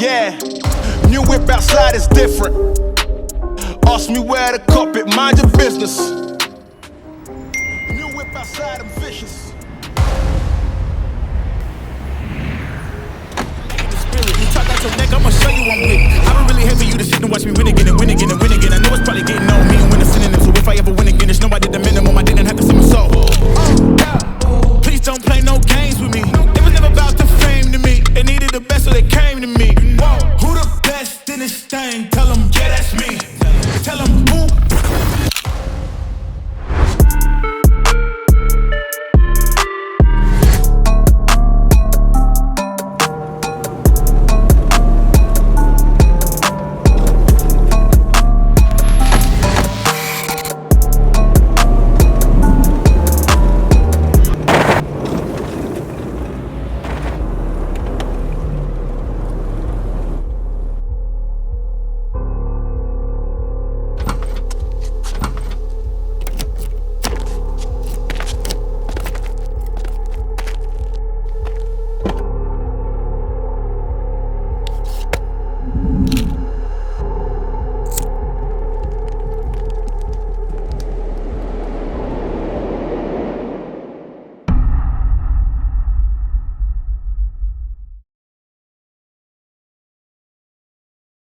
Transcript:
Yeah, new whip outside is different. Ask me where the carpet, mind your business. New whip outside, I'm vicious. You talk out your neck, I'ma show you I'm with.